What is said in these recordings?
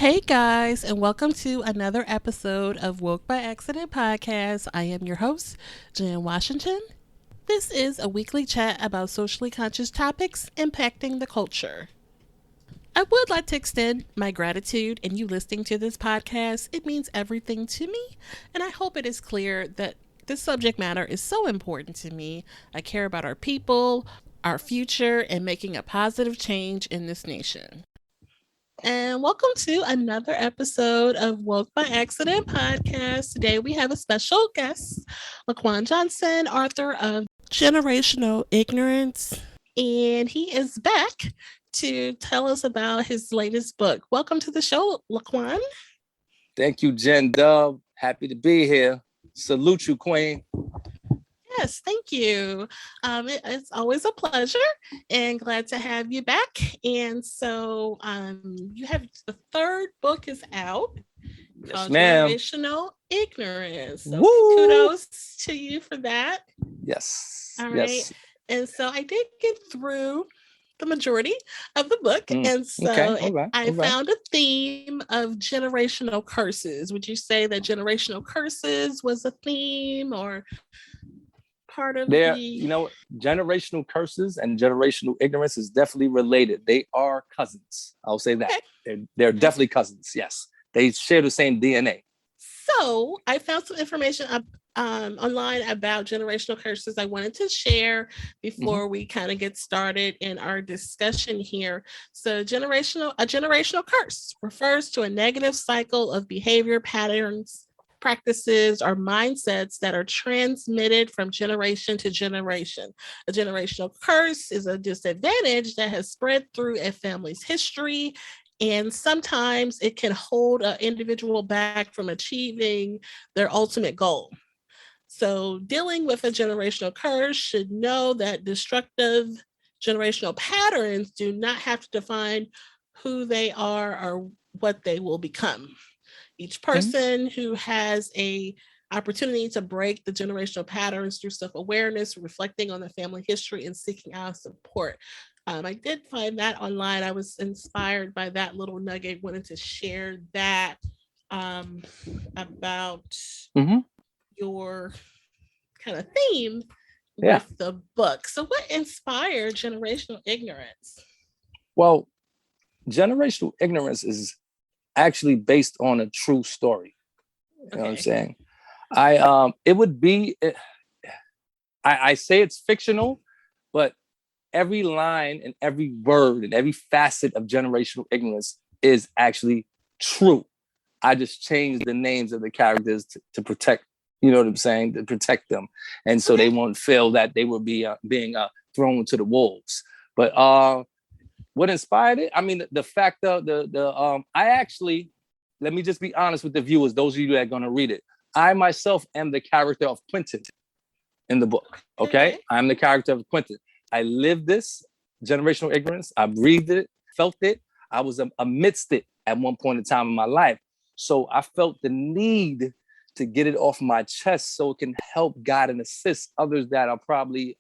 Hey guys, and welcome to another episode of Woke by Accident podcast. I am your host, Jen Washington. This is a weekly chat about socially conscious topics impacting the culture. I would like to extend my gratitude in you listening to this podcast. It means everything to me, and I hope it is clear that this subject matter is so important to me. I care about our people, our future, and making a positive change in this nation. And welcome to another episode of Woke by Accident podcast. Today we have a special guest, LaQuon Johnson, author of Generational Ignorance, and he is back to tell us about his latest book. Welcome to the show, LaQuon. Thank you, Jen Dub. Happy to be here. Salute you, Queen. Yes, thank you. It's always a pleasure and glad to have you back. And so you have the third book is out called Generational Ignorance. So kudos to you for that. Yes. All right. Yes. And so I did get through the majority of the book. And so I found a theme of generational curses. Would you say that generational curses was a theme or part of generational curses and generational ignorance is definitely related. They are cousins. I'll say that. They're definitely cousins. Yes. They share the same DNA. So I found some information online about generational curses I wanted to share before we kind of get started in our discussion here. So a generational curse refers to a negative cycle of behavior patterns, practices, or mindsets that are transmitted from generation to generation. A generational curse is a disadvantage that has spread through a family's history, and sometimes it can hold an individual back from achieving their ultimate goal. So dealing with a generational curse should know that destructive generational patterns do not have to define who they are or what they will become. Each person who has a opportunity to break the generational patterns through self-awareness, reflecting on the family history, and seeking out support. I did find that online. I was inspired by that little nugget. Wanted to share that about your kind of theme with the book. So what inspired generational ignorance? Well, generational ignorance is actually based on a true story. You know what I'm saying? I say it's fictional, but every line and every word and every facet of generational ignorance is actually true. I just changed the names of the characters to protect, you know what I'm saying, to protect them. And so they won't feel that they will be being thrown to the wolves. But what inspired it? I mean, the fact of I actually, let me just be honest with the viewers, those of you that are going to read it. I myself am the character of Quentin in the book. Okay. I'm the character of Quentin. I lived this generational ignorance. I breathed it, felt it. I was amidst it at one point in time in my life. So I felt the need to get it off my chest so it can help guide and assist others that are probably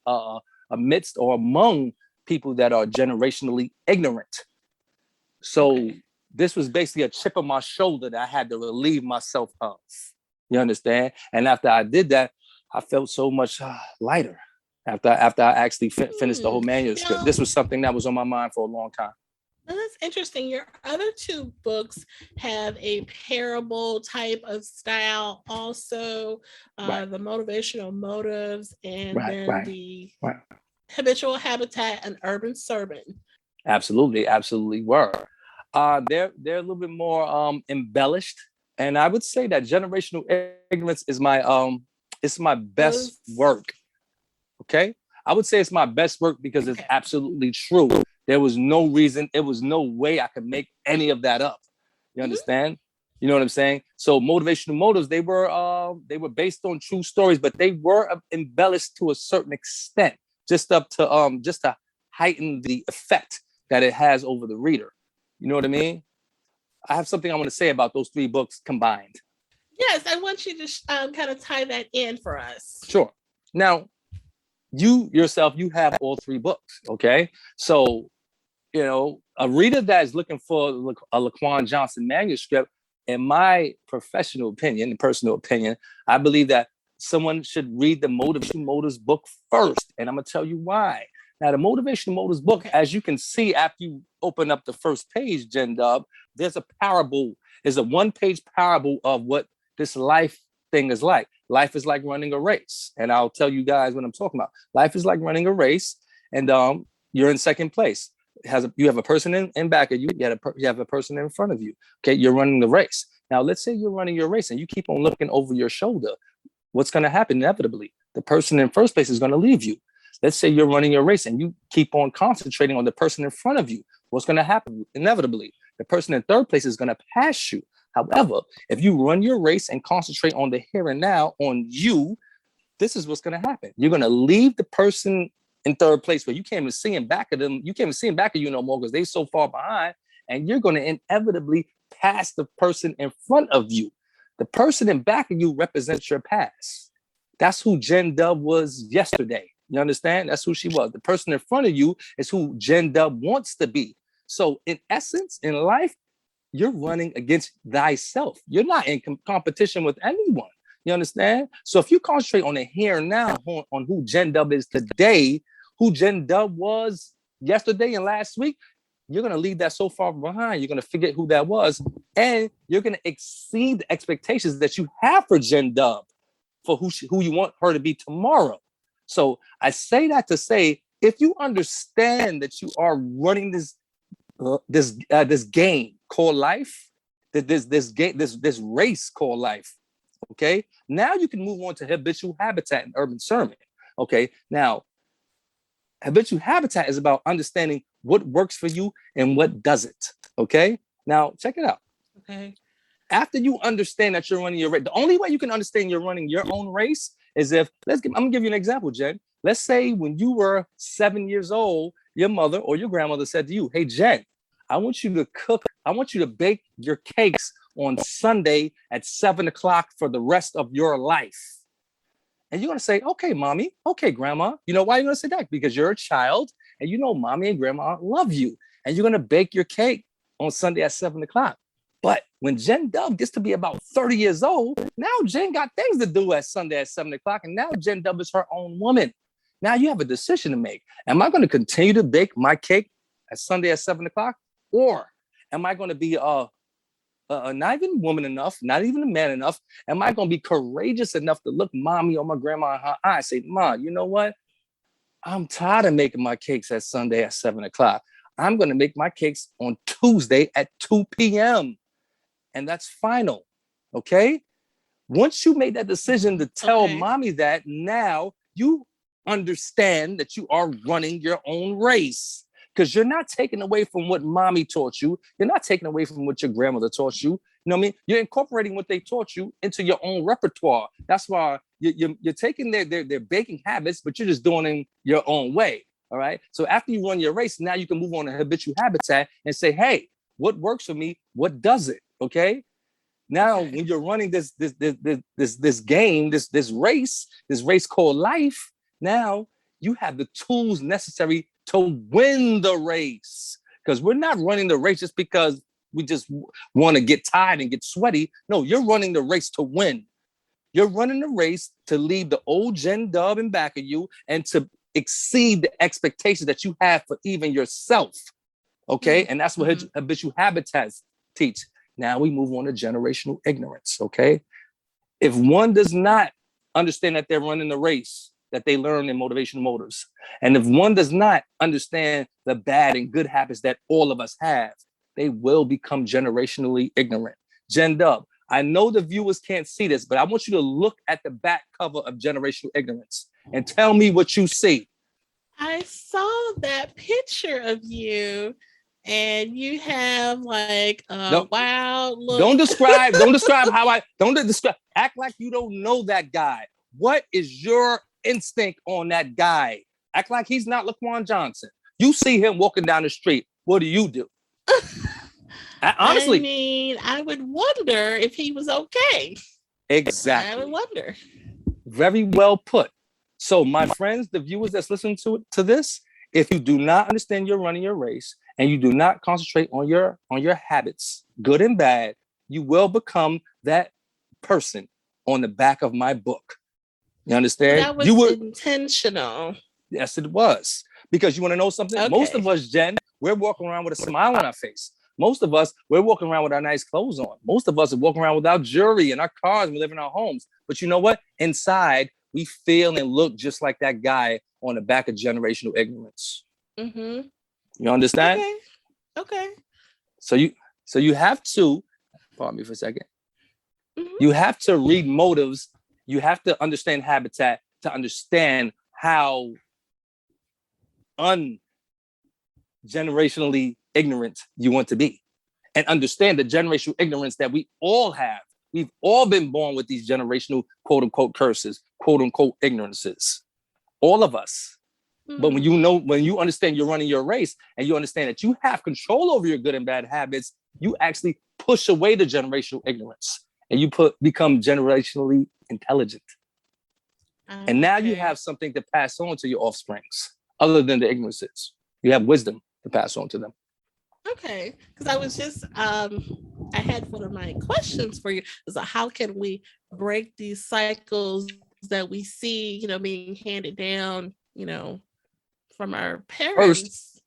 amidst or among people that are generationally ignorant. So this was basically a chip on my shoulder that I had to relieve myself of. You understand? And after I did that, I felt so much lighter after I actually finished the whole manuscript. This was something that was on my mind for a long time. Well, that's interesting. Your other two books have a parable type of style also, the motivational motives and then the habitual habitat and urban sermon. Absolutely were. They're a little bit more embellished. And I would say that generational ignorance is my best work. Okay. I would say it's my best work because it's absolutely true. There was no reason, it was no way I could make any of that up. You understand? You know what I'm saying? So motivational motives, they were based on true stories, but they were embellished to a certain extent, just to heighten the effect that it has over the reader. You know what I mean? I have something I want to say about those three books combined. Yes, I want you to kind of tie that in for us. Sure. Now, you yourself, you have all three books, okay? So a reader that is looking for a LaQuon Johnson manuscript, in my professional opinion and personal opinion, I believe that someone should read the Motivational Motives book first. And I'm going to tell you why. Now, the Motivational Motives book, as you can see after you open up the first page, Jen Dub, there's a parable. There's a one-page parable of what this life thing is like. Life is like running a race. And I'll tell you guys what I'm talking about. Life is like running a race, and you're in second place. You have a person in back of you. You have a person in front of you. Okay, you're running the race. Now, let's say you're running your race and you keep on looking over your shoulder. What's going to happen inevitably? The person in first place is going to leave you. Let's say you're running your race and you keep on concentrating on the person in front of you. What's going to happen inevitably? The person in third place is going to pass you. However, if you run your race and concentrate on the here and now, on you, this is what's going to happen. You're going to leave the person in third place where you can't even see him back of them. You can't even see him back of you no more because they're so far behind. And you're going to inevitably pass the person in front of you. The person in back of you represents your past. That's who Jen Dub was yesterday. You understand? That's who she was. The person in front of you is who Jen Dub wants to be. So in essence, in life, you're running against thyself. You're not in competition with anyone. You understand? So if you concentrate on the here and now, on who Jen Dub is today, who Jen Dub was yesterday and last week, you're going to leave that so far behind. You're going to forget who that was. And you're going to exceed the expectations that you have for Jen Dub, for who you want her to be tomorrow. So I say that to say, if you understand that you are running this game called life, this race called life, okay, now you can move on to habitual habitat and urban sermon. Okay, now habitual habitat is about understanding what works for you and what doesn't. Okay, now check it out. Okay. After you understand that you're running your race, the only way you can understand you're running your own race is if, I'm gonna give you an example, Jen. Let's say when you were 7 years old, your mother or your grandmother said to you, "Hey, Jen, I want you to bake your cakes on Sunday at 7 o'clock for the rest of your life." And you're gonna say, "Okay, mommy, okay, grandma." You know why you're gonna say that? Because you're a child and you know mommy and grandma love you. And you're gonna bake your cake on Sunday at 7 o'clock. But when Jen Dub gets to be about 30 years old, now Jen got things to do at Sunday at 7 o'clock. And now Jen Dub is her own woman. Now you have a decision to make. Am I going to continue to bake my cake at Sunday at 7 o'clock? Or am I going to be not even woman enough, not even a man enough? Am I going to be courageous enough to look mommy or my grandma in her eye and say, "Ma, you know what? I'm tired of making my cakes at Sunday at 7 o'clock. I'm going to make my cakes on Tuesday at 2 p.m. And that's final, okay? Once you made that decision to tell mommy that, now you understand that you are running your own race, because you're not taking away from what mommy taught you. You're not taking away from what your grandmother taught you. You know what I mean? You're incorporating what they taught you into your own repertoire. That's why you're taking their baking habits, but you're just doing it in your own way, all right? So after you run your race, now you can move on to habitual habitat and say, "Hey, what works for me? What doesn't?" Okay. Now, when you're running this game, this race called life, now you have the tools necessary to win the race. Because we're not running the race just because we just want to get tired and get sweaty. No, you're running the race to win. You're running the race to leave the old Jen Dub in back of you and to exceed the expectations that you have for even yourself. Okay. And that's what habitual habitats teach. Now we move on to generational ignorance. Okay. If one does not understand that they're running the race that they learn in motivational motives, and if one does not understand the bad and good habits that all of us have, they will become generationally ignorant. Jen Dub, I know the viewers can't see this, but I want you to look at the back cover of Generational Ignorance and tell me what you see. I saw that picture of you, and you have like a wild look. Don't describe act like you don't know that guy. What is your instinct on that guy? Act like he's not LaQuon Johnson. You see him walking down the street. What do you do? Honestly. I mean, I would wonder if he was okay. Exactly. I would wonder. Very well put. So my friends, the viewers that's listening to this, if you do not understand you're running your race and you do not concentrate on your habits, good and bad, you will become that person on the back of my book. You So understand? that You was would. intentional. Yes, it was. Because you want to know something? Most of Okay. us, Jen, we're walking around with a smile on our face. Most of us, we're walking around with our nice clothes on. Most of us are walking around with our jewelry and our cars. We live in our homes. But you know what? Inside, we feel and look just like that guy on the back of generational ignorance. Mm-hmm. You understand? Okay. Okay. So you have to, pardon me for a second. Mm-hmm. You have to read motives. You have to understand habitat to understand how ungenerationally ignorant you want to be, and understand the generational ignorance that we all have. We've all been born with these generational quote unquote curses, quote unquote ignorances. All of us. But when you understand you're running your race and you understand that you have control over your good and bad habits, you actually push away the generational ignorance and you become generationally intelligent. And now you have something to pass on to your offsprings other than the ignorances. You have wisdom to pass on to them. Okay, because I was just I had one of my questions for you is how can we break these cycles that we see, being handed down, from our First,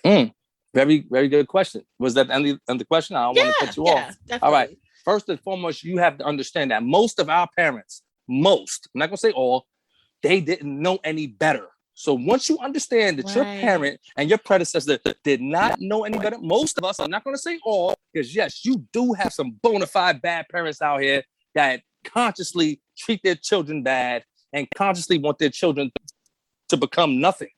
parents? very, very good question. Was that the end of the question? I don't want to cut you off. Definitely. All right. First and foremost, you have to understand that most of our parents, I'm not going to say all, they didn't know any better. So once you understand that your parent and your predecessor did not know any better, most of us, I'm not going to say all, because yes, you do have some bona fide bad parents out here that consciously treat their children bad and consciously want their children to become nothing.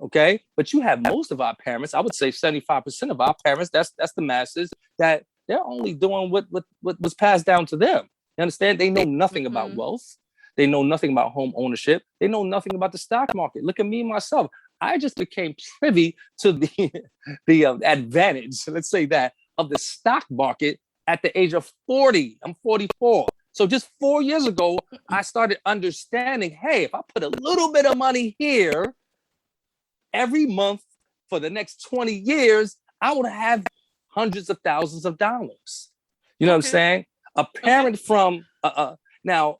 Okay, but you have most of our parents, I would say 75% of our parents, that's the masses, that they're only doing what was passed down to them. You understand? They know nothing about wealth. They know nothing about home ownership. They know nothing about the stock market. Look at me, myself. I just became privy to the advantage, let's say that, of the stock market at the age of 40. I'm 44. So just 4 years ago, I started understanding, hey, if I put a little bit of money here, every month for the next 20 years, I would have hundreds of thousands of dollars. You know what I'm saying? A parent from, now,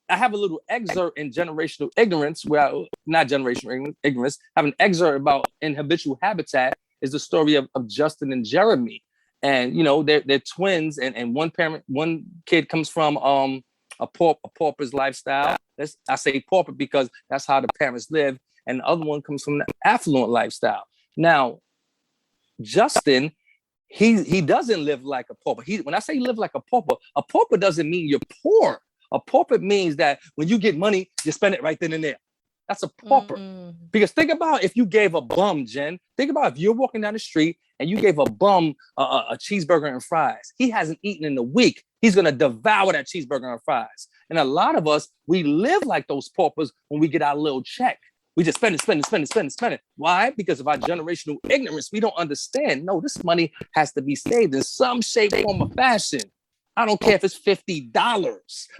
I have a little excerpt in Generational Ignorance, not Generational Ignorance, I have an excerpt about in Habitual Habitat, is the story of Justin and Jeremy. And, they're twins, and one kid comes from a pauper's lifestyle. I say pauper because that's how the parents live. And the other one comes from the affluent lifestyle. Now, Justin, he doesn't live like a pauper. When I say live like a pauper doesn't mean you're poor. A pauper means that when you get money, you spend it right then and there. That's a pauper. Because think about if you gave a bum, Jen, think about if you're walking down the street and you gave a bum a cheeseburger and fries. He hasn't eaten in a week. He's going to devour that cheeseburger and fries. And a lot of us, we live like those paupers when we get our little check. We just spend it. Why? Because of our generational ignorance. We don't understand. No, this money has to be saved in some shape, form, or fashion. I don't care if it's $50.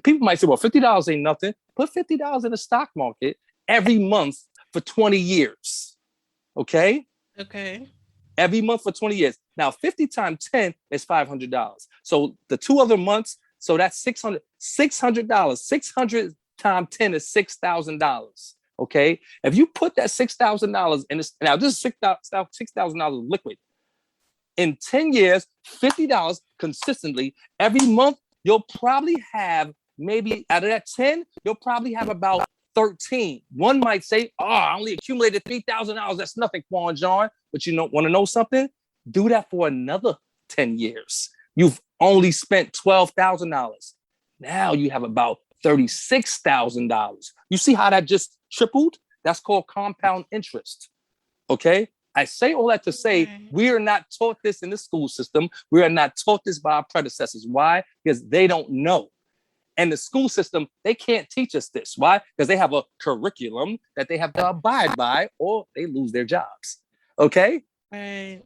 People might say, well, $50 ain't nothing. Put $50 in the stock market every month for 20 years. Okay? Okay. Every month for 20 years. Now, 50 times 10 is $500. So the 2 other months, so that's $600. $600 times 10 is $6,000. Okay, if you put that $6,000 in this, now this is $6,000 liquid. In 10 years, $50 consistently every month, you'll probably have maybe out of that 10, you'll probably have about 13. One might say, oh, I only accumulated $3,000. That's nothing, Quan John. But you want to know something? Do that for another 10 years. You've only spent $12,000. Now you have about $36,000. You see how that just tripled? That's called compound interest. Okay? I say all that to say we are not taught this in the school system. We are not taught this by our predecessors. Why? Because they don't know. And the school system, they can't teach us this. Why? Because they have a curriculum that they have to abide by or they lose their jobs. Okay? Right.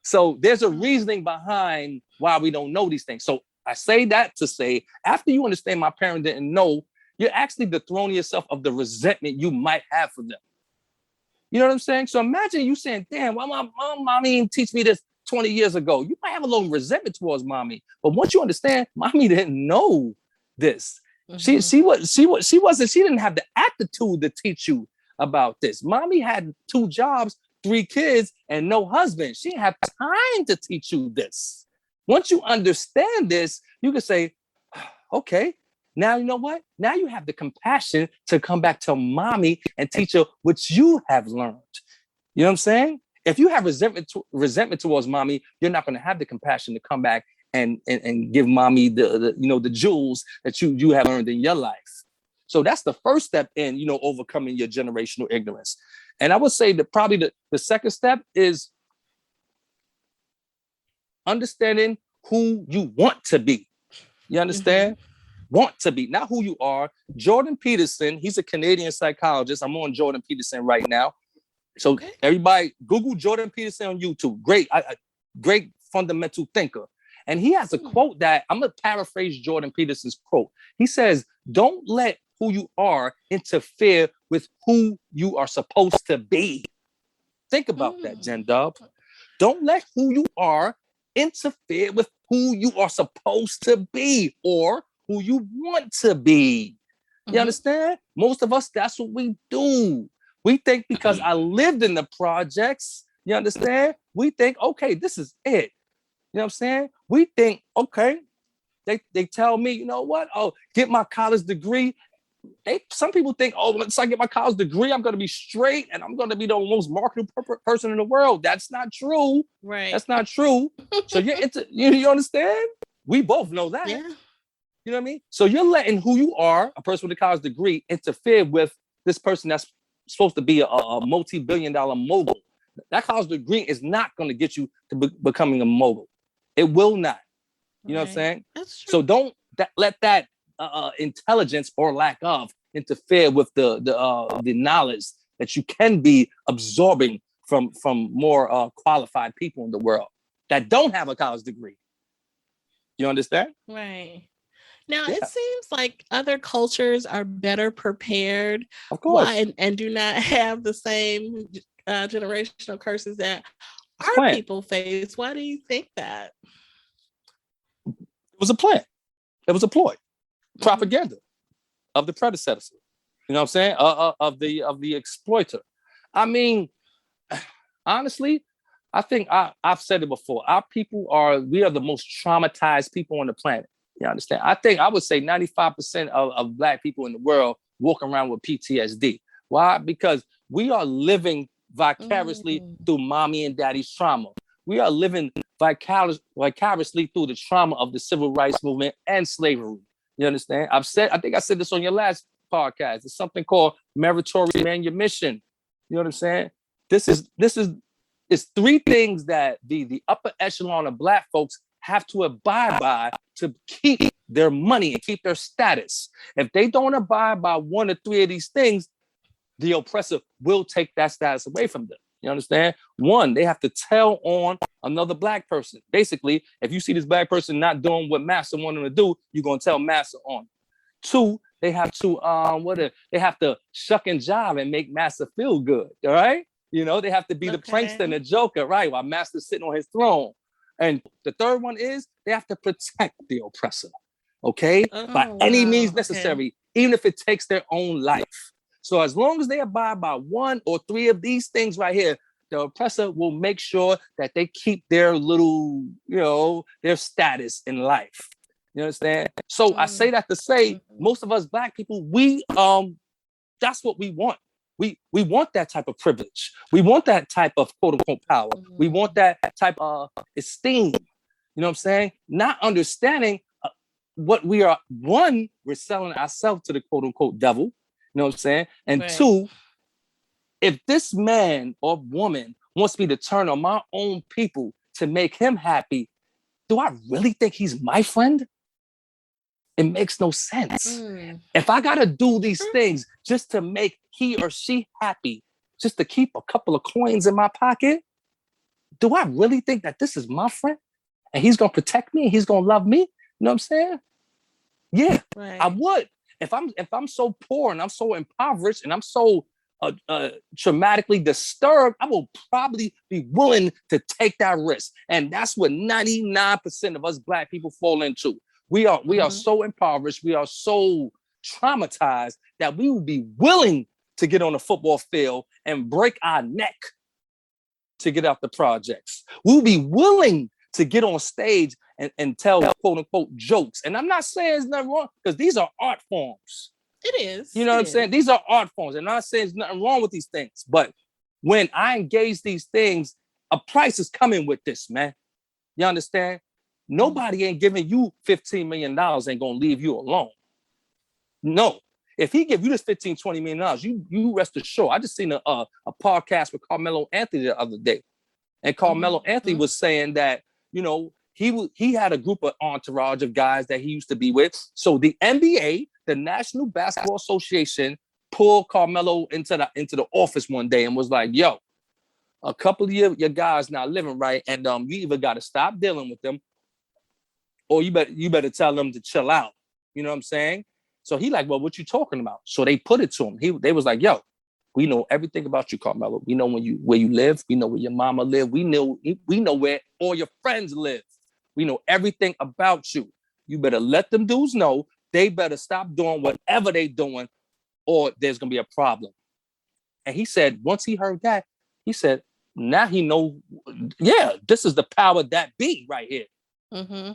So there's a reasoning behind why we don't know these things. So I say that to say, after you understand my parent didn't know, you're actually dethroning yourself of the resentment you might have for them. You know what I'm saying? So imagine you saying, damn, why my mommy didn't teach me this 20 years ago. You might have a little resentment towards mommy. But once you understand, mommy didn't know this. Mm-hmm. She didn't have the aptitude to teach you about this. Mommy had 2 jobs, 3 kids, and no husband. She didn't have time to teach you this. Once you understand this, you can say, okay, now you know what? Now you have the compassion to come back to mommy and teach her what you have learned. You know what I'm saying? If you have resentment towards mommy, you're not going to have the compassion to come back and give mommy the jewels that you have learned in your life. So that's the first step in, overcoming your generational ignorance. And I would say that probably the second step is understanding who you want to be. You understand? Want to be, not who you are. Jordan Peterson, he's a Canadian psychologist. I'm on Jordan Peterson right now. So everybody Google Jordan Peterson on YouTube. Great fundamental thinker. And he has a quote that I'm going to paraphrase Jordan Peterson's quote. He says, don't let who you are interfere with who you are supposed to be. Think about that, Jen Dub. Don't let who you are interfere with who you are supposed to be or who you want to be. You understand? Most of us, that's what we do. We think because I lived in the projects, you understand? We think, okay, this is it. You know what I'm saying? We think, okay, they tell me, you know what? Oh, get my college degree. Some people think, oh, once I get my college degree, I'm going to be straight and I'm going to be the most marketable person in the world. That's not true. Right. That's not true. So you understand? We both know that. Yeah. You know what I mean? So you're letting who you are, a person with a college degree, interfere with this person that's supposed to be a multi-billion-dollar mogul. That college degree is not going to get you to becoming a mogul. It will not. You know what I'm saying? That's true. So don't let that intelligence or lack of interfere with the knowledge that you can be absorbing from more qualified people in the world that don't have a college degree. You understand? Right. Now, it seems like other cultures are better prepared, of course, and do not have the same generational curses that our people face. Why do you think that? It was a plan. It was a ploy. Propaganda of the predecessor. You know what I'm saying? Of the exploiter. I mean, honestly, I think I've said it before. We are the most traumatized people on the planet. You understand? I would say 95% of Black people in the world walk around with PTSD. Why? Because we are living vicariously through mommy and daddy's trauma. We are living vicariously through the trauma of the civil rights movement and slavery. You understand? I think I said this on your last podcast. It's something called meritorious manumission. You know what I'm saying? It's 3 things that the upper echelon of Black folks have to abide by to keep their money and keep their status. If they don't abide by 1 or 3 of these things, the oppressor will take that status away from them. You understand? 1, they have to tell on another Black person. Basically, if you see this Black person not doing what master wanted them to do, you're going to tell master on. 2, they have to they have to shuck and jive and make master feel good. All right? You know, they have to be the prankster and the joker, right? While master's sitting on his throne. And the 3rd one is they have to protect the oppressor, okay? By any means necessary, even if it takes their own life. So as long as they abide by 1 or 3 of these things right here, the oppressor will make sure that they keep their little, their status in life. You understand? So I say that to say, most of us Black people, that's what we want. We want that type of privilege. We want that type of quote unquote power. We want that type of esteem. You know what I'm saying? Not understanding what we are. 1, we're selling ourselves to the quote unquote devil. You know what I'm saying? And 2, if this man or woman wants me to turn on my own people to make him happy, do I really think he's my friend? It makes no sense. If I got to do these things just to make he or she happy, just to keep a couple of coins in my pocket, do I really think that this is my friend and he's going to protect me and he's going to love me? You know what I'm saying? Yeah, I would. If I'm so poor and I'm so impoverished and I'm so traumatically disturbed, I will probably be willing to take that risk. And that's what 99% of us Black people fall into. We are so impoverished. We are so traumatized that we will be willing to get on a football field and break our neck to get out the projects. We'll be willing to get on stage and tell quote unquote jokes. And I'm not saying there's nothing wrong, because these are art forms. It is. You know what I'm saying? These are art forms. And I'm not saying there's nothing wrong with these things. But when I engage these things, a price is coming with this, man. You understand? Nobody ain't giving you $15 million ain't gonna leave you alone. No. If he give you this $15, $20 million, you rest assured. I just seen a podcast with Carmelo Anthony the other day. And Carmelo Anthony was saying that, you know, he had a group of entourage of guys that he used to be with. So the NBA, the National Basketball Association, pulled Carmelo into the office one day and was like, yo, a couple of your guys not living right, and you either got to stop dealing with them, or you better tell them to chill out. You know what I'm saying? So he like, well, what you talking about? So they put it to him. They was like, yo, we know everything about you, Carmelo. We know where you live. We know where your mama live. We know where all your friends live. We know everything about you. You better let them dudes know. They better stop doing whatever they doing, or there's gonna be a problem. And he said, once he heard that, he said, now he know, yeah, this is the power that be right here. Mm-hmm.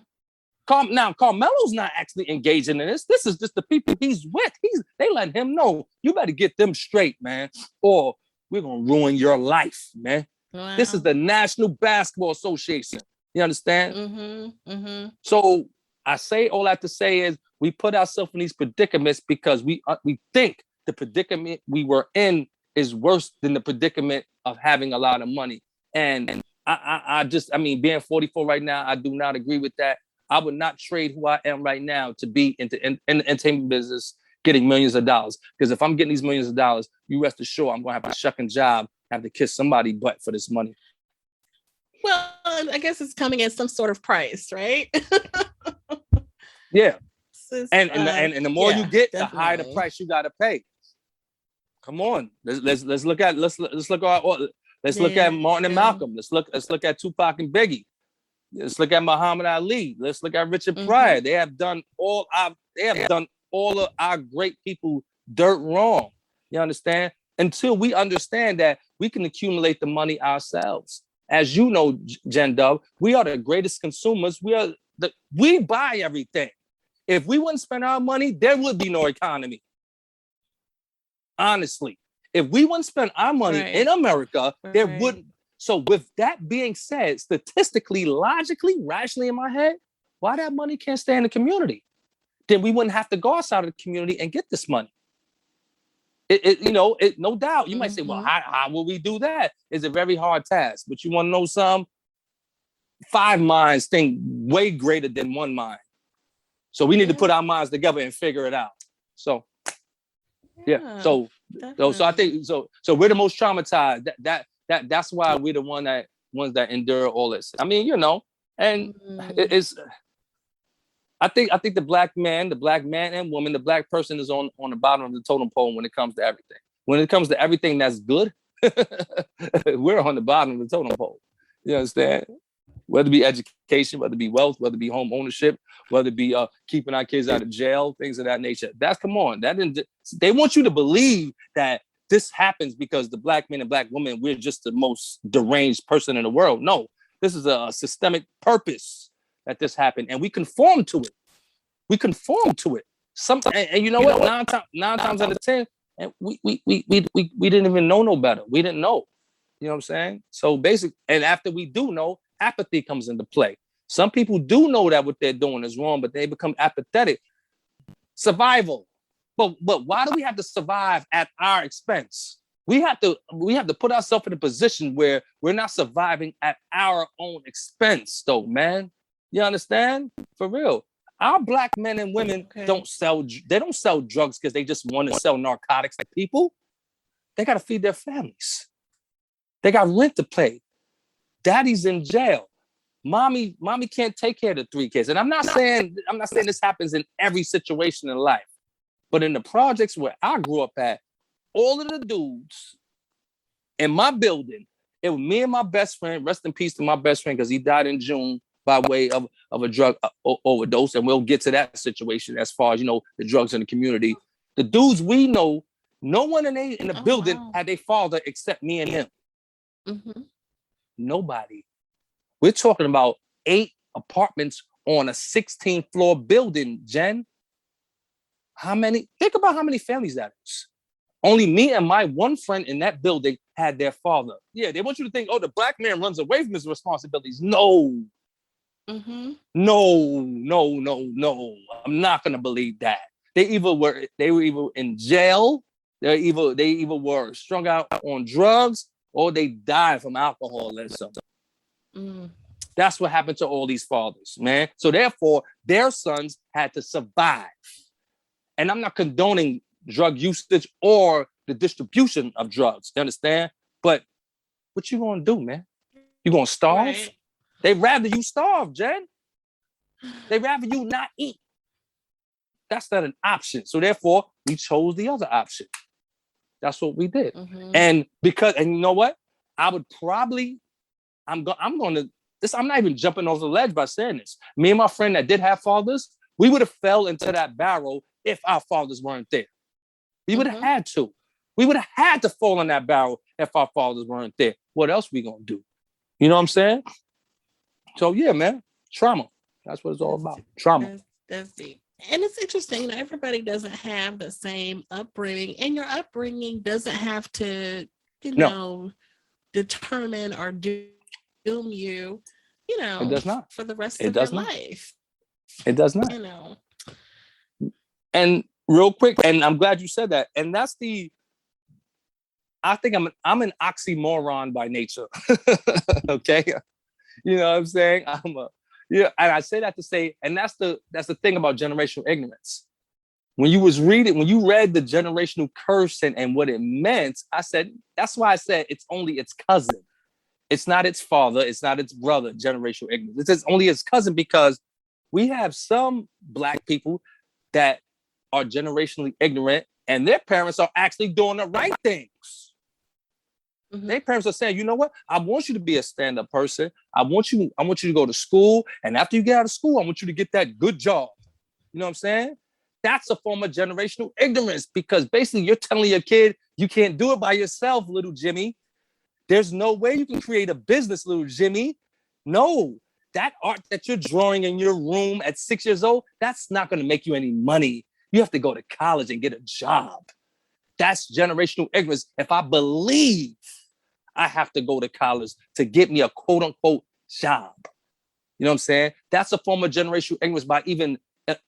Now, Carmelo's not actually engaging in this. This is just the people he's with. They letting him know, you better get them straight, man, or we're going to ruin your life, man. Wow. This is the National Basketball Association. You understand? Mm-hmm. Mm-hmm. So I say all that to say is we put ourselves in these predicaments because we think the predicament we were in is worse than the predicament of having a lot of money. And I mean, being 44 right now, I do not agree with that. I would not trade who I am right now to be in the entertainment business getting millions of dollars. Because if I'm getting these millions of dollars, you rest assured I'm going to have a shucking job, have to kiss somebody's butt for this money. Well, I guess it's coming at some sort of price, right? Yeah. And the more you get, definitely, the higher the price you got to pay. Come on. Let's look at Martin and Malcolm. Let's look at Tupac and Biggie. Let's look at Muhammad Ali. Let's look at Richard Pryor. They have done all of our great people dirt wrong. You understand? Until we understand that we can accumulate the money ourselves. As you know, Jen Dove, we are the greatest consumers. We buy everything. If we wouldn't spend our money, there would be no economy. Honestly, if we wouldn't spend our money in America, there wouldn't. So with that being said, statistically, logically, rationally in my head, why that money can't stay in the community? Then we wouldn't have to go outside of the community and get this money. No doubt. You might say, well, how will we do that? It's a very hard task. But you want to know something? 5 minds think way greater than 1 mind. So we need to put our minds together and figure it out. So, yeah. So I think so we're the most traumatized. That's why we're the ones that endure all this. I mean, and it's. I think the black man and woman, the black person is on the bottom of the totem pole when it comes to everything. When it comes to everything that's good, we're on the bottom of the totem pole. You understand? Whether it be education, whether it be wealth, whether it be home ownership, whether it be keeping our kids out of jail, things of that nature. They want you to believe that this happens because the black man and black woman, we're just the most deranged person in the world. No, this is a systemic purpose that this happened, and we conform to it. And you know what? Nine times out of 10, and we didn't even know no better. We didn't know. You know what I'm saying? So basically, and after we do know, apathy comes into play. Some people do know that what they're doing is wrong, but they become apathetic. Survival. But why do we have to survive at our expense? We have to put ourselves in a position where we're not surviving at our own expense, though, man. You understand? For real. Our black men and women don't sell drugs because they just want to sell narcotics to people. They got to feed their families. They got rent to pay. Daddy's in jail. Mommy can't take care of the 3 kids. And I'm not saying this happens in every situation in life. But in the projects where I grew up at, all of the dudes in my building, it was me and my best friend, rest in peace to my best friend, because he died in June by way of a drug overdose. And we'll get to that situation as far as, the drugs in the community. The dudes we know, no one in the building had a father except me and him. Mm-hmm. Nobody. We're talking about 8 apartments on a 16th floor building, Jen. Think about how many families that is. Only me and my one friend in that building had their father. Yeah, they want you to think, the black man runs away from his responsibilities. No. Mm-hmm. No. I'm not gonna believe that. They were either in jail, they either were strung out on drugs, or they died from alcoholism. That's what happened to all these fathers, man. So therefore, their sons had to survive. And I'm not condoning drug usage or the distribution of drugs. You understand? But what you gonna do, man? You gonna starve? Right. They rather you starve, Jen. They rather you not eat. That's not an option. So therefore, we chose the other option. That's what we did. Mm-hmm. And you know what? I would probably, I'm not even jumping off the ledge by saying this. Me and my friend that did have fathers, we would have fell into that barrel if our fathers weren't there. We would have had to. We would have had to fall in that barrel if our fathers weren't there. What else we gonna do? You know what I'm saying? So yeah, man, trauma. That's what it's all about. Trauma. That's deep. And it's interesting, everybody doesn't have the same upbringing, and your upbringing doesn't have to, determine or doom you, it does not. for the rest of your life. It does not. And real quick, and I'm glad you said that. And that's I think I'm an oxymoron by nature. Okay. You know what I'm saying? And I say that to say, and that's the thing about generational ignorance. When you read the generational curse and what it meant, that's why I said it's only its cousin. It's not its father, it's not its brother, generational ignorance. It's only its cousin, because we have some Black people that are generationally ignorant, and their parents are actually doing the right things. Mm-hmm. Their parents are saying, you know what? I want you to be a stand-up person. I want you to go to school. And after you get out of school, I want you to get that good job. You know what I'm saying? That's a form of generational ignorance, because basically you're telling your kid, you can't do it by yourself, little Jimmy. There's no way you can create a business, little Jimmy. No, that art that you're drawing in your room at 6 years old, that's not going to make you any money. You have to go to college and get a job. That's generational ignorance. If I believe I have to go to college to get me a quote unquote job, you know what I'm saying? That's a form of generational ignorance, by even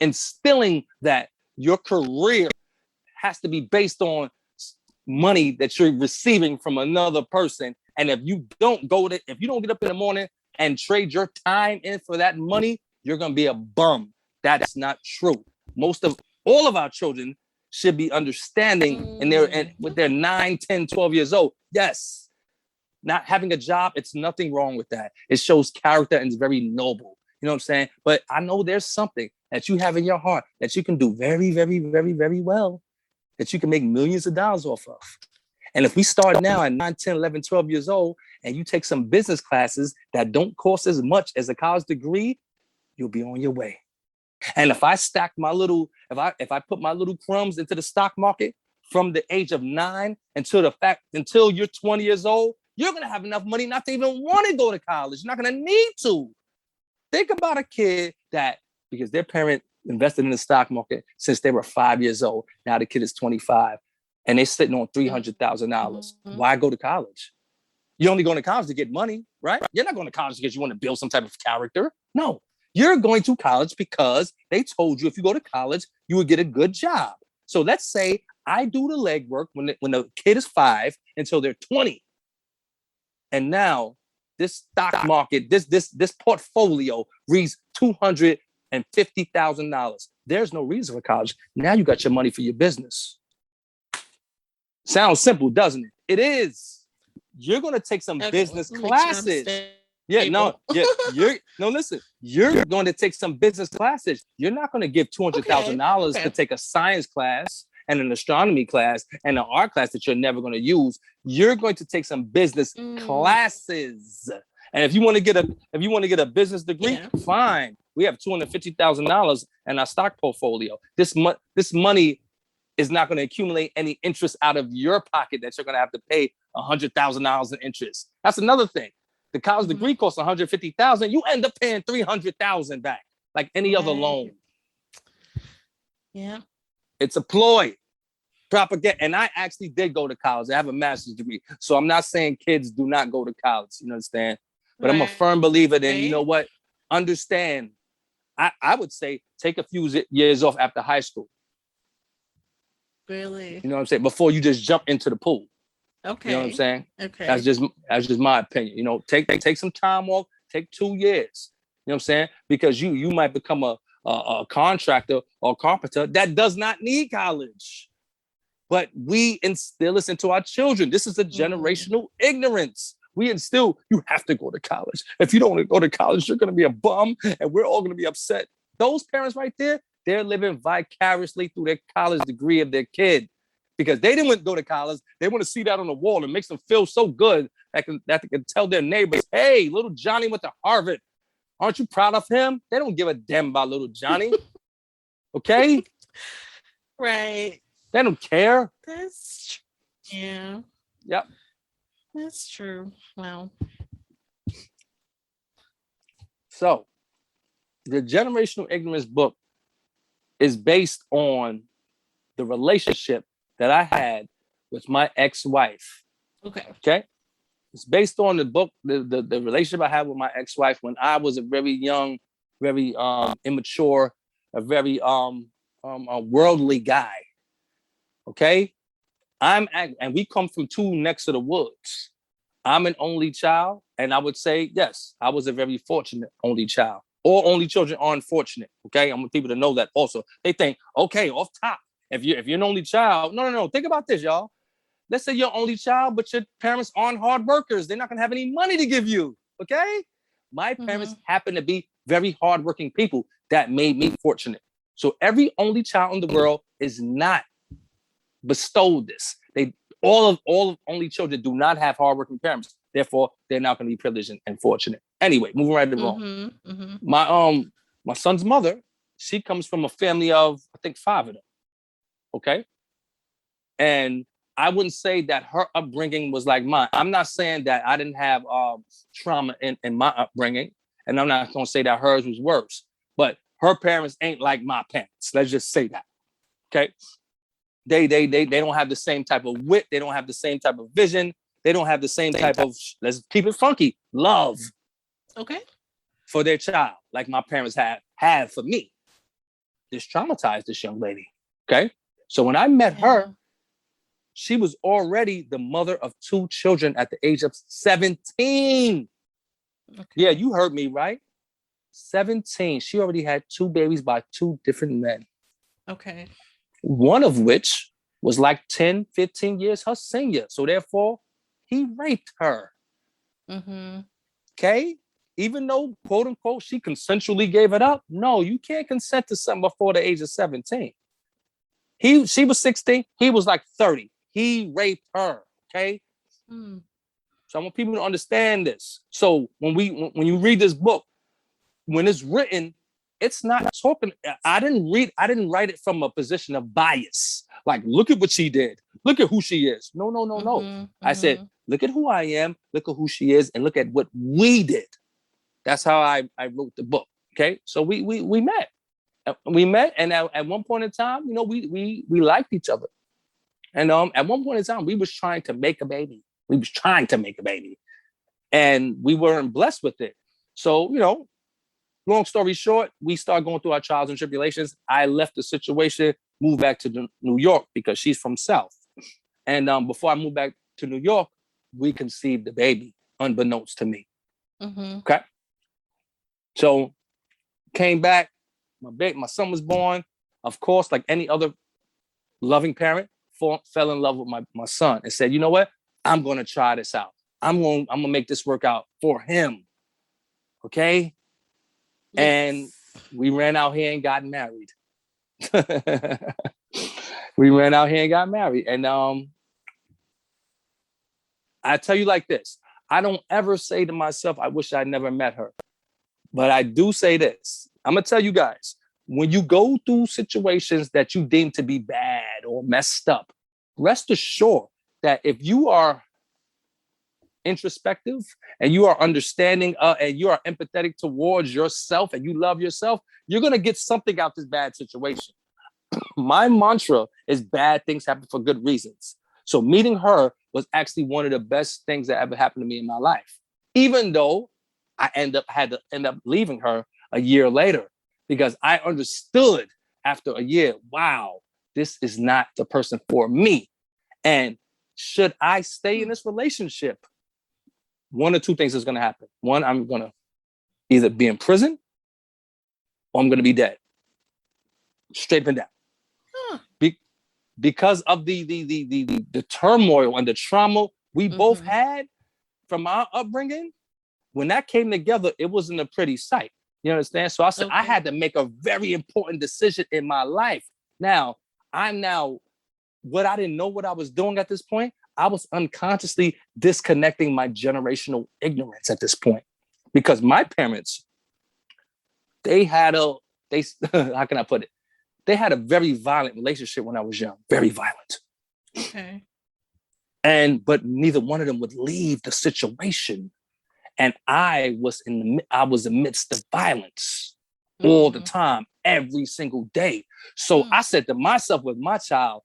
instilling that your career has to be based on money that you're receiving from another person. And if you don't get up in the morning and trade your time in for that money, you're going to be a bum. That is not true. All of our children should be understanding with their 9, 10, 12 years old. Yes, not having a job, it's nothing wrong with that. It shows character and is very noble. You know what I'm saying? But I know there's something that you have in your heart that you can do very, very, very, very well, that you can make millions of dollars off of. And if we start now at 9, 10, 11, 12 years old, and you take some business classes that don't cost as much as a college degree, you'll be on your way. And if I if I put my little crumbs into the stock market from the age of 9 until you're 20 years old, you're going to have enough money not to even want to go to college. You're not going to need to. Think about a kid that, because their parent invested in the stock market since they were 5 years old. Now the kid is 25 and they're sitting on $300,000. Mm-hmm. Why go to college? You're only going to college to get money, right? You're not going to college because you want to build some type of character. No, you're going to college because they told you if you go to college, you would get a good job. So let's say I do the legwork when the kid is 5 until they're 20. And now this stock market, this portfolio reads $250,000. There's no reason for college. Now you got your money for your business. Sounds simple, doesn't it? It is. You're going to take some business classes. Listen, you're going to take some business classes. You're not going to give $200,000 to take a science class. and an astronomy class and an art class that you're never going to use. You're going to take some business classes. And if you want to get a business degree, fine. We have $250,000 in our stock portfolio. This money is not going to accumulate any interest out of your pocket that you're going to have to pay $100,000 in interest. That's another thing. The college degree costs $150,000. You end up paying $300,000 back, like any other loan. Yeah, it's a ploy, propaganda. And I actually did go to college. I have a master's degree, so I'm not saying kids do not go to college. You understand? But I'm a firm believer in, you know what? Understand. I would say take a few years off after high school. Really? You know what I'm saying? Before you just jump into the pool. Okay. You know what I'm saying? Okay. That's just my opinion. You know, take some time off, take 2 years. You know what I'm saying? Because you might become a contractor or a carpenter that does not need college. But we instill this into our children. This is a generational ignorance. We instill, you have to go to college. If you don't go to college, you're going to be a bum and we're all going to be upset. Those parents right there, they're living vicariously through their college degree of their kid because they didn't want to go to college. They want to see that on the wall and makes them feel so good that they can tell their neighbors, hey, little Johnny went to Harvard. Aren't you proud of him? They don't give a damn about little Johnny. Okay? Right. They don't care. That's true. Yeah. Yep. That's true. Wow. So the generational ignorance book is based on the relationship that I had with my ex-wife. Okay. It's based on the book, the relationship I had with my ex-wife when I was a very young, very immature, a very a worldly guy. Okay. And we come from two necks of the woods. I'm an only child, and I would say, yes, I was a very fortunate only child. All only children are unfortunate. Okay. I want people to know that also. They think, okay, off top, if you're an only child, no. Think about this, y'all. Let's say you're only child, but your parents aren't hard workers. They're not going to have any money to give you. Okay. My parents happen to be very hardworking people that made me fortunate. So every only child in the world is not bestowed this. All of only children do not have hardworking parents. Therefore, they're not going to be privileged and fortunate. Anyway, moving right along. My son's mother, she comes from a family of, I think, 5 of them. Okay. And I wouldn't say that her upbringing was like mine. I'm not saying that I didn't have trauma in my upbringing. And I'm not going to say that hers was worse. But her parents ain't like my parents. Let's just say that. Okay. They don't have the same type of wit. They don't have the same type of vision. They don't have the same type of, let's keep it funky, love. Okay. For their child, like my parents had for me. This traumatized this young lady. Okay. So when I met her, she was already the mother of 2 children at the age of 17. Okay. Yeah, you heard me right. 17. She already had 2 babies by 2 different men. Okay. One of which was like 10, 15 years her senior. So therefore, he raped her. Okay? Even though, quote unquote, she consensually gave it up. No, you can't consent to something before the age of 17. She was 16. He was like 30. He raped her. Okay? So I want people to understand this. So when you read this book, when it's written, it's not talking. I didn't write it from a position of bias. Like, look at what she did. Look at who she is. No. I said, look at who I am. Look at who she is, and look at what we did. That's how I wrote the book. Okay, so we met. We met, and at one point in time, you know, we liked each other. And at one point in time, we was trying to make a baby. And we weren't blessed with it. So, you know, long story short, we started going through our trials and tribulations. I left the situation, moved back to New York because she's from South. And before I moved back to New York, we conceived the baby, unbeknownst to me. Okay. So came back, my son was born. Of course, like any other loving parent, fell in love with my son and said, you know what? I'm going to try this out. I'm going to make this work out for him. Okay. Yes. And we ran out here and got married. We ran out here and got married. And I tell you like this, I don't ever say to myself, I wish I never met her. But I do say this. I'm going to tell you guys, when you go through situations that you deem to be bad or messed up, rest assured that if you are introspective and you are understanding and you are empathetic towards yourself and you love yourself, you're going to get something out this bad situation. My mantra is bad things happen for good reasons. So meeting her was actually one of the best things that ever happened to me in my life, even though I had to end up leaving her a year later, because I understood after a year, wow, this is not the person for me. And should I stay in this relationship, one or two things is going to happen. One, I'm going to either be in prison or I'm going to be dead. Straight and down. Because of the turmoil and the trauma we both had from our upbringing, when that came together, it wasn't a pretty sight. You understand? So I said, I had to make a very important decision in my life. Now, what I didn't know what I was doing at this point, I was unconsciously disconnecting my generational ignorance at this point. Because my parents, how can I put it? They had a very violent relationship when I was young, very violent. Okay. But neither one of them would leave the situation. And I was amidst the violence all the time, every single day. So I said to myself, with my child,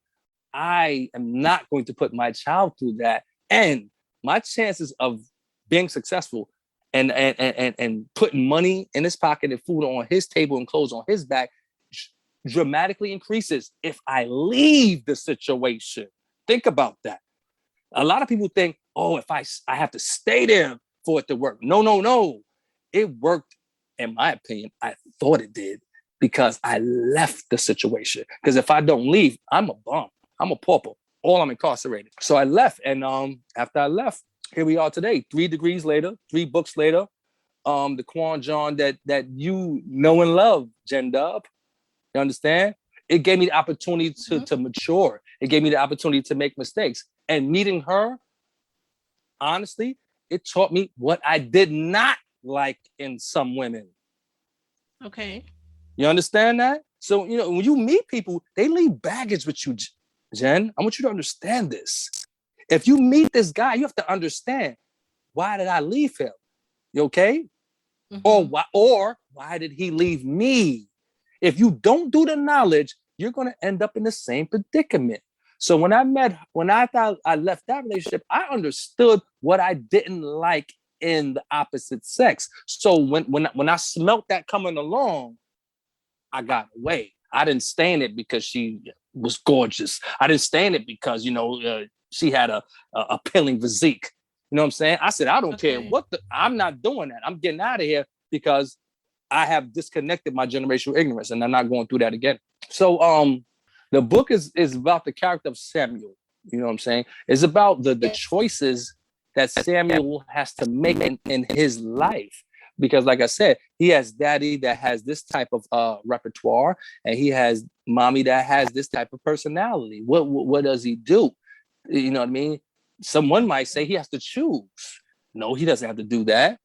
I am not going to put my child through that. And my chances of being successful and putting money in his pocket and food on his table and clothes on his back dramatically increases if I leave the situation. Think about that. A lot of people think, oh, if I have to stay there for it to work. No. It worked, in my opinion. I thought it did because I left the situation. Because if I don't leave, I'm a bum. I'm a pauper. Or I'm incarcerated. So I left. And after I left, here we are today, 3 degrees later, 3 books later. The Quan John that you know and love, Jen Dub. You understand? It gave me the opportunity to mature. It gave me the opportunity to make mistakes. And meeting her, honestly, it taught me what I did not like in some women. Okay. You understand that? So, when you meet people, they leave baggage with you, Jen. I want you to understand this. If you meet this guy, you have to understand, why did I leave him? You okay? Or why did he leave me? If you don't do the knowledge, you're going to end up in the same predicament. So when I thought I left that relationship, I understood what I didn't like in the opposite sex. So when I smelt that coming along, I got away. I didn't stay in it because she was gorgeous. I didn't stay in it because, she had a appealing physique. You know what I'm saying? I said, I don't care I'm not doing that. I'm getting out of here because I have disconnected my generational ignorance and I'm not going through that again. So the book is about the character of Samuel. You know what I'm saying? It's about the choices that Samuel has to make in his life. Because like I said, he has daddy that has this type of repertoire and he has mommy that has this type of personality. What does he do? You know what I mean? Someone might say he has to choose. No, he doesn't have to do that.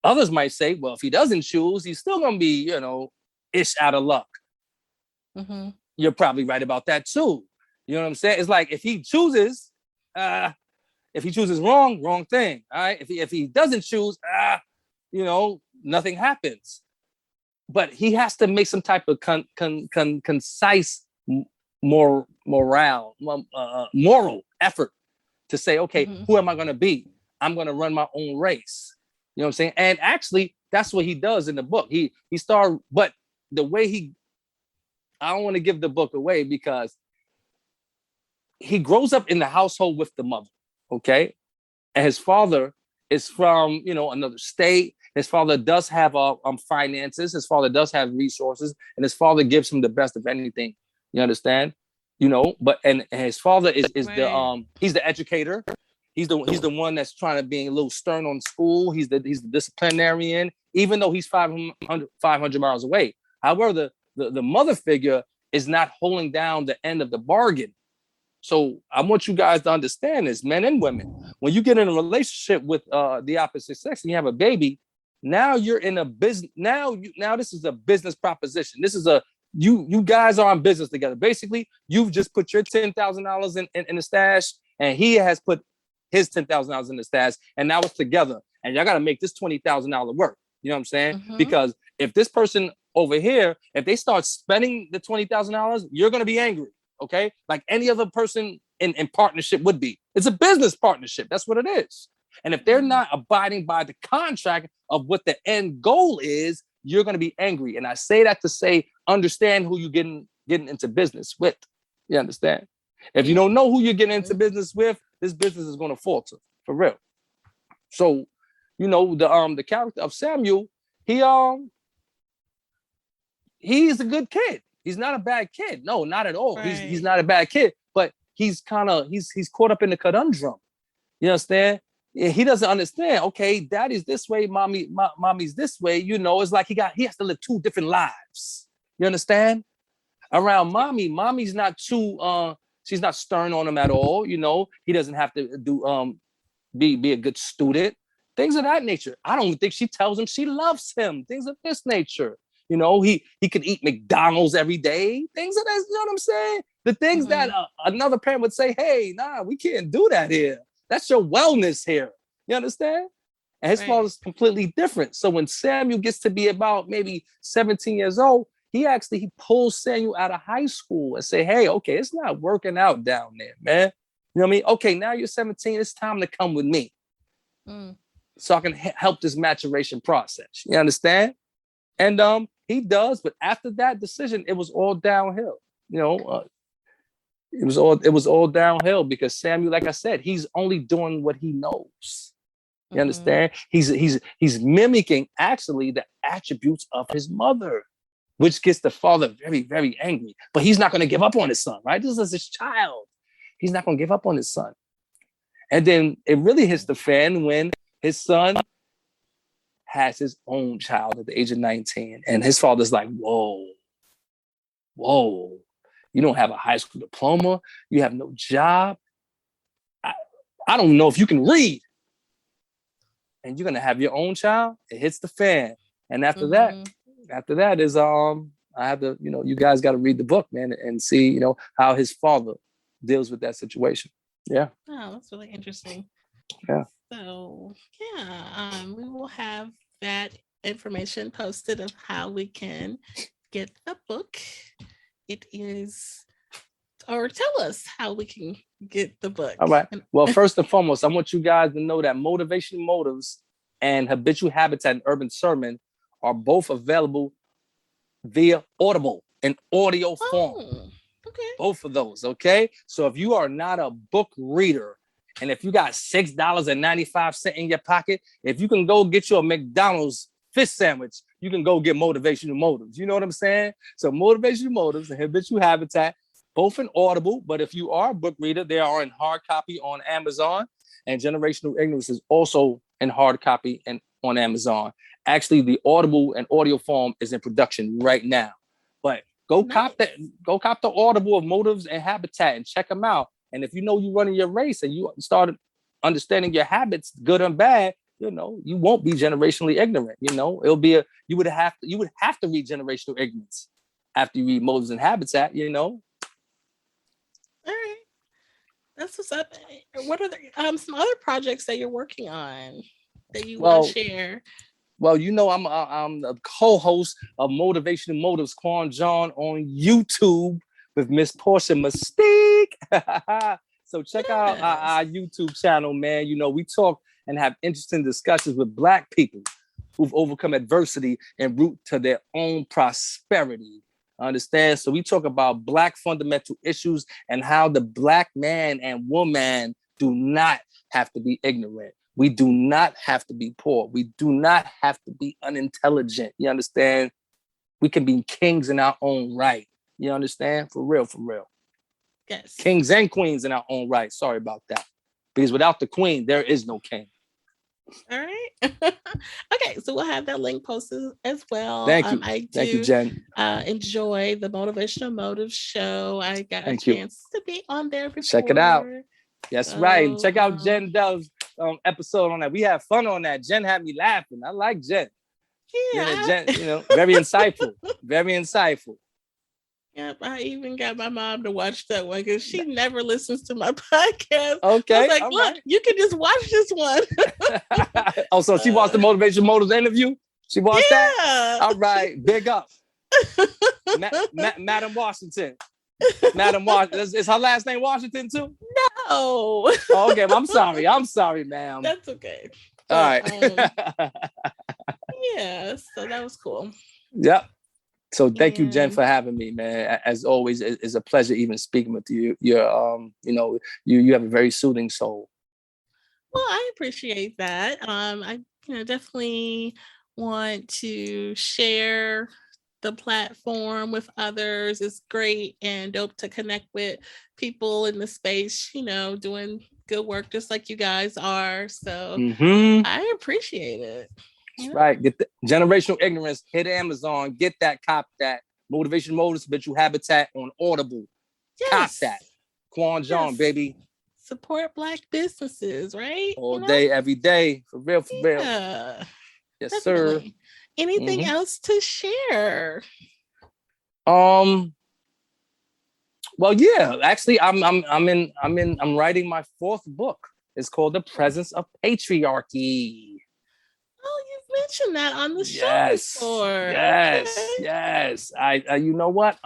Others might say, well, if he doesn't choose, he's still going to be, ish out of luck. Mm-hmm. You're probably right about that too. You know what I'm saying? It's like if he chooses wrong thing. All right. If he doesn't choose, nothing happens. But he has to make some type of concise moral effort to say, okay, who am I going to be? I'm going to run my own race. You know what I'm saying? And actually, that's what he does in the book. He started, but the way I don't want to give the book away because he grows up in the household with the mother, okay? And his father is from, another state. His father does have finances. His father does have resources, and his father gives him the best of anything. You understand? But his father is right. He's the educator. He's the one that's trying to be a little stern on school. He's the disciplinarian, even though he's 500 miles away. However, the mother figure is not holding down the end of the bargain. So I want you guys to understand this, men and women. When you get in a relationship with the opposite sex and you have a baby, now you're in a business. Now this is a business proposition. This is you guys are in business together. Basically, you've just put your $10,000 in the stash, and he has put his $10,000 in the stash, and now it's together. And y'all got to make this $20,000 work. You know what I'm saying? Mm-hmm. Because if this person over here, if they start spending the $20,000, you're gonna be angry. Okay, like any other person in partnership would be. It's a business partnership. That's what it is. And if they're not abiding by the contract of what the end goal is, you're going to be angry. And I say that to say, understand who you're getting into business with. You understand? If you don't know who you're getting into business with, this business is going to falter for real. So, you know, the character of Samuel, he's a good kid. He's not a bad kid. No, not at all. Right. He's not a bad kid, but he's caught up in the conundrum. You understand? He doesn't understand. Okay, daddy's this way, mommy's this way. You know, it's like he has to live two different lives. You understand? Around mommy's not too she's not stern on him at all. You know, he doesn't have to do be a good student. Things of that nature. I don't think she tells him she loves him. Things of this nature. You know, he could eat McDonald's every day. Things of that, you know what I'm saying? The things that another parent would say, hey, nah, we can't do that here. That's your wellness here. You understand? And his father's completely different. So when Samuel gets to be about maybe 17 years old, he pulls Samuel out of high school and say, hey, okay, it's not working out down there, man. You know what I mean? Okay, now you're 17. It's time to come with me. So I can help this maturation process. You understand? And he does, but after that decision, it was all downhill. You know, it was all downhill because Samuel, like I said, he's only doing what he knows. You understand? He's mimicking actually the attributes of his mother, which gets the father very, very angry. But he's not going to give up on his son, right? This is his child. He's not going to give up on his son. And then it really hits the fan when his son has his own child at the age of 19. And his father's like, whoa, you don't have a high school diploma. You have no job. I don't know if you can read. And you're going to have your own child. It hits the fan. And after that is, I have to, you know, you guys got to read the book, man, and see, you know, how his father deals with that situation. Yeah. Oh, that's really interesting. Yeah. So, we will have that information posted of how we can get the book. It is, or tell us how we can get the book. All right. Well, first and foremost, I want you guys to know that Motivational Motives and Habitual Habitat and Urban Sermon are both available via Audible in audio form. Okay. Both of those, okay? So if you are not a book reader, and if you got $6.95 in your pocket, if you can go get you a McDonald's fish sandwich, you can go get Motivational Motives. You know what I'm saying? So Motivational Motives and Habitual Habitat, both in Audible, but if you are a book reader, they are in hard copy on Amazon, and Generational Ignorance is also in hard copy and on Amazon. Actually, the Audible and audio form is in production right now. But go cop the Audible of Motives and Habitat and check them out. And if you know you're running your race and you started understanding your habits, good and bad, you know, you won't be generationally ignorant. You know, you would have to read Generational Ignorance after you read Motives and Habitat, you know. All right. That's what's up. What are the, some other projects that you're working on that you want to share? Well, you know, I'm the co-host of Motivational Motives, Quan John, on YouTube with Miss Portia Mystique. So check out our YouTube channel, man. You know, we talk and have interesting discussions with Black people who've overcome adversity en route to their own prosperity. Understand? So we talk about Black fundamental issues and how the Black man and woman do not have to be ignorant. We do not have to be poor. We do not have to be unintelligent. You understand? We can be kings in our own right. You understand? For real, for real. Yes. Kings and queens in our own right. Sorry about that. Because without the queen, there is no king. All right. Okay, so we'll have that link posted as well. Thank you. I Thank you, do Jen. enjoy the Motivational Motive show. I got a Thank you. chance to be on there Check it out. before. That's right. So Check out Jen Dove's episode on that. We had fun on that. Jen had me laughing. I like Jen. yeah. Jen, very insightful. Very insightful. Yep, I even got my mom to watch that one because she never listens to my podcast. Okay, I was like, all look, right. you can just watch this one. Oh, so she watched the Motivation Motives interview? She watched that? All right, big up. Madam Washington. Madam Washington. Is her last name Washington too? No. Oh, okay, I'm sorry. I'm sorry, ma'am. That's okay. All right. Yeah, so that was cool. Yep. So thank you, Jen, for having me, man. As always, it's a pleasure even speaking with you. You're, you have a very soothing soul. Well, I appreciate that. I definitely want to share the platform with others. It's great and dope to connect with people in the space, doing good work just like you guys are. So I appreciate it. That's right. Get the generational ignorance, hit Amazon, get that, cop that. Motivation Motives, Habitual Habitat on Audible. Yes. Cop that. LaQuon S, baby. Support Black businesses, right? All day, every day. For real, for real. Yeah. Yes, definitely. sir. Anything else to share? Well, yeah. Actually, I'm writing my 4th book. It's called The Presence of Patriarchy. Oh, you've mentioned that on the show before. Yes. You know what?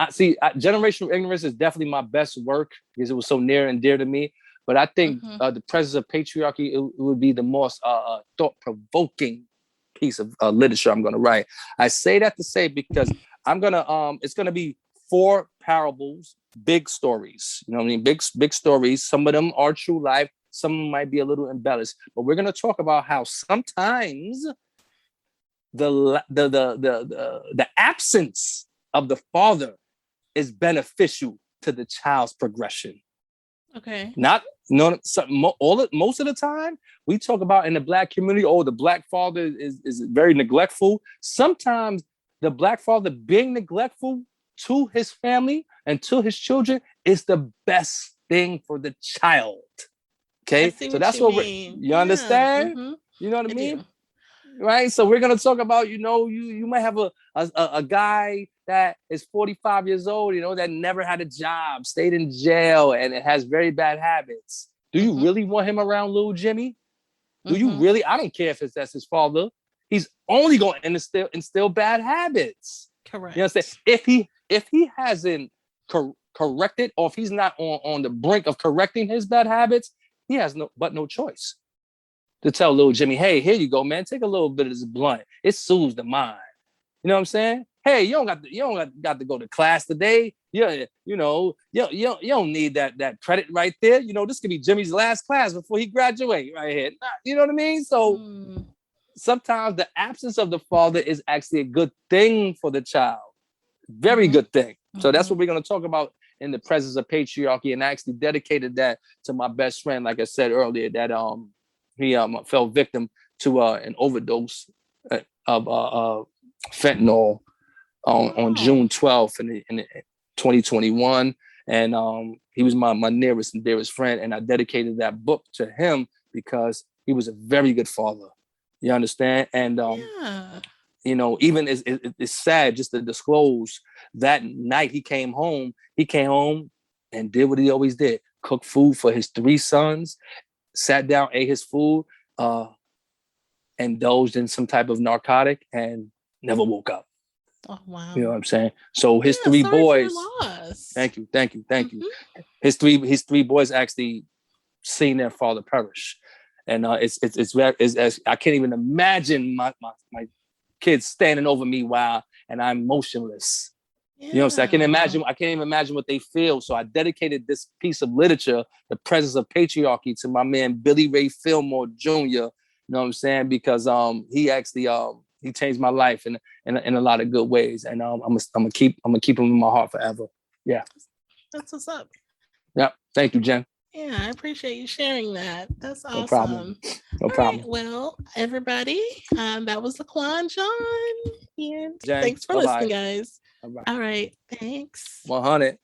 Generational ignorance is definitely my best work because it was so near and dear to me. But I think The Presence of Patriarchy it would be the most thought-provoking piece of literature I'm going to write. I say that to say because it's gonna be 4 parables, big stories. You know what I mean? Big stories. Some of them are true life. Some might be a little embellished, but we're going to talk about how sometimes the absence of the father is beneficial to the child's progression. Okay. Most of the time we talk about in the Black community, the Black father is very neglectful. Sometimes the Black father being neglectful to his family and to his children is the best thing for the child. Okay, so that's what you understand. You know what I mean, right? So we're gonna talk about, you might have a guy that is 45 years old, that never had a job, stayed in jail, and it has very bad habits. Do you really want him around little Jimmy? Do you really? I don't care if that's his father. He's only going to instill bad habits. Correct. You know what I'm saying? If he hasn't corrected, or if he's not on the brink of correcting his bad habits, he has no choice to tell little Jimmy, hey, here you go, man. Take a little bit of this blunt. It soothes the mind. You know what I'm saying? Hey, you don't got to go to class today. Yeah, you don't need that credit right there. This could be Jimmy's last class before he graduate right here. You know what I mean? So sometimes the absence of the father is actually a good thing for the child. Very good thing. So that's what we're going to talk about in The Presence of Patriarchy, and I actually dedicated that to my best friend, like I said earlier, that he fell victim to an overdose of fentanyl on June 12th in 2021, and he was my nearest and dearest friend, and I dedicated that book to him because he was a very good father. You understand? And even it's sad just to disclose that night he came home and did what he always did: cook food for his 3 sons, sat down, ate his food, indulged in some type of narcotic, and never woke up. Oh, wow. You know what I'm saying? So his 3 boys. Thank you. His three boys actually seen their father perish, and it's I can't even imagine my kids standing over me and I'm motionless. You know what I'm saying? I can't even imagine what they feel. So I dedicated this piece of literature, The Presence of Patriarchy, to my man Billy Ray Fillmore Jr. You know what I'm saying? Because he actually he changed my life in a lot of good ways, and I'm gonna keep him in my heart forever. Yeah. That's what's up. Yeah. Thank you, Jen. Yeah, I appreciate you sharing that. That's No problem. awesome. No All right. problem. Well, everybody, that was LaQuon John. And Jen, thanks for bye listening, bye. guys. Bye bye. All right. Thanks. 100.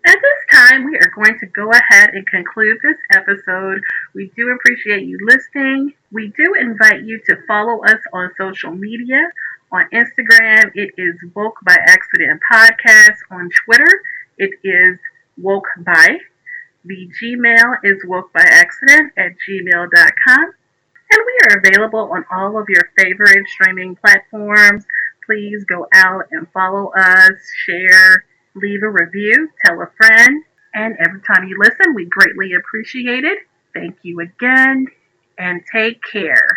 At this time, we are going to go ahead and conclude this episode. We do appreciate you listening. We do invite you to follow us on social media. On Instagram, it is Woke by Accident Podcast. On Twitter, it is Woke by. The Gmail is wokebyaccident at gmail.com. And we are available on all of your favorite streaming platforms. Please go out and follow us, share, leave a review, tell a friend. And every time you listen, we greatly appreciate it. Thank you again and take care.